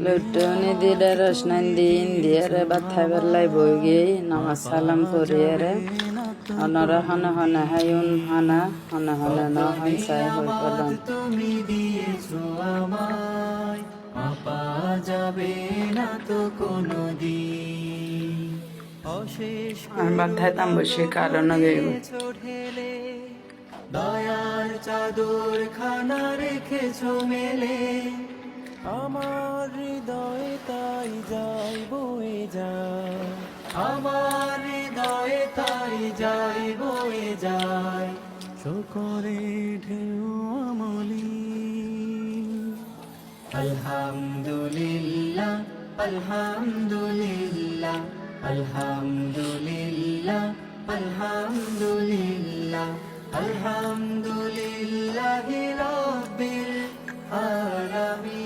লুটুনি দিলে রসনান দিন দিয়ে রে বাথাই বেলাই বই গিয়ে নামাজ সালাম করিয়ে রে অনরা হনে হনে হাইউন হানা হনে হনে ন হনসাই হই পড়লাম তুমি দিয়েছো আমায় আপা যাবে না তো কোনো দিন অশেষ আর বাথাই তাম বসে কারণ গেব ঢেলে দয়ার চাদর খানা রেখেছো মেলে আমার হৃদয়ে তাই যাই বয়ে যায় আমার হৃদয়ে তাই যাই বয়ে যায় শোকরে ঢেউ আমলি আলহামদুলিল্লাহ আলহামদুলিল্লাহ আলহামদুলিল্লাহ আলহামদুলিল্লাহ আলহামদুলিল্লাহি রাব্বিল আলামিন